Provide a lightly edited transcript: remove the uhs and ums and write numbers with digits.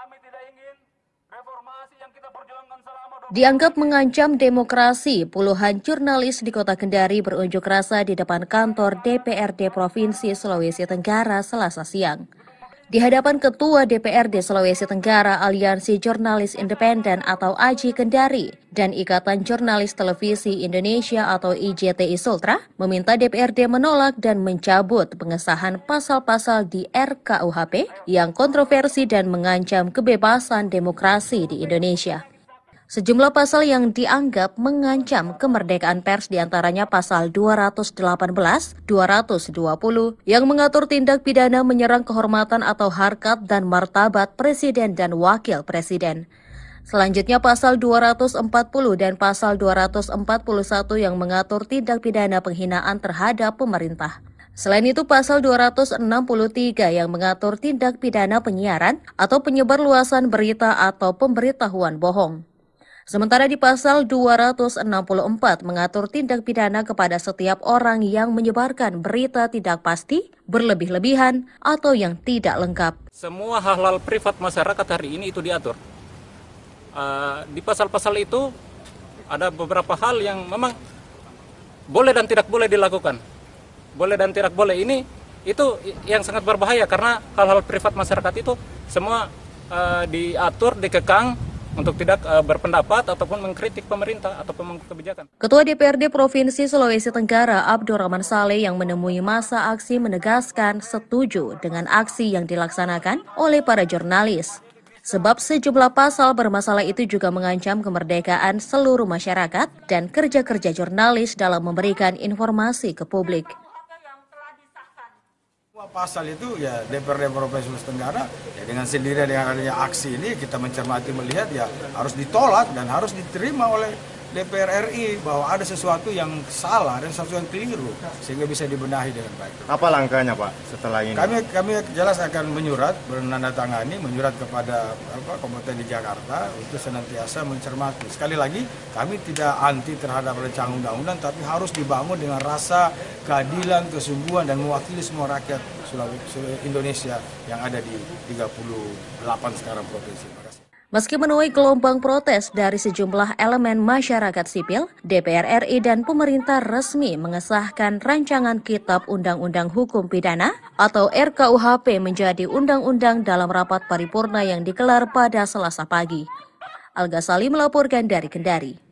Kami tidak ingin reformasi yang kita perjuangkan selama 20 Dianggap mengancam demokrasi, puluhan jurnalis di Kota Kendari berunjuk rasa di depan kantor DPRD Provinsi Sulawesi Tenggara Selasa siang. Di hadapan Ketua DPRD Sulawesi Tenggara Aliansi Jurnalis Independen atau AJI Kendari dan Ikatan Jurnalis Televisi Indonesia atau IJTI Sultra meminta DPRD menolak dan mencabut pengesahan pasal-pasal di RKUHP yang kontroversi dan mengancam kebebasan demokrasi di Indonesia. Sejumlah pasal yang dianggap mengancam kemerdekaan pers diantaranya pasal 218, 220 yang mengatur tindak pidana menyerang kehormatan atau harkat dan martabat presiden dan wakil presiden. Selanjutnya pasal 240 dan pasal 241 yang mengatur tindak pidana penghinaan terhadap pemerintah. Selain itu, pasal 263 yang mengatur tindak pidana penyiaran atau penyebarluasan berita atau pemberitahuan bohong. Sementara di pasal 264 mengatur tindak pidana kepada setiap orang yang menyebarkan berita tidak pasti, berlebih-lebihan, atau yang tidak lengkap. Semua hal-hal privat masyarakat hari ini itu diatur. Di pasal-pasal itu ada beberapa hal yang memang boleh dan tidak boleh dilakukan. Boleh dan tidak boleh ini itu yang sangat berbahaya karena hal-hal privat masyarakat itu semua diatur, dikekang untuk tidak berpendapat ataupun mengkritik pemerintah atau pemangku kebijakan. Ketua DPRD Provinsi Sulawesi Tenggara Abdurrahman Saleh yang menemui masa aksi menegaskan setuju dengan aksi yang dilaksanakan oleh para jurnalis. Sebab sejumlah pasal bermasalah itu juga mengancam kemerdekaan seluruh masyarakat dan kerja-kerja jurnalis dalam memberikan informasi ke publik. Pasal itu ya DPRD Provinsi Sulawesi Tenggara ya dengan sendirian dengan adanya aksi ini kita mencermati melihat ya harus ditolak dan harus diterima oleh DPR RI bahwa ada sesuatu yang salah dan sesuatu yang keliru sehingga bisa dibenahi dengan baik. Apa langkahnya Pak setelah ini? Kami jelas akan menandatangani menyurat kepada kompeten di Jakarta untuk senantiasa mencermati. Sekali lagi kami tidak anti terhadap rancangan undang-undang tapi harus dibangun dengan rasa keadilan, kesungguhan dan mewakili semua rakyat Indonesia yang ada di 38 sekarang provinsi. Meski menuai gelombang protes dari sejumlah elemen masyarakat sipil, DPR RI dan pemerintah resmi mengesahkan rancangan Kitab Undang-Undang Hukum Pidana atau RKUHP menjadi undang-undang dalam rapat paripurna yang digelar pada Selasa pagi. Al Ghazali melaporkan dari Kendari.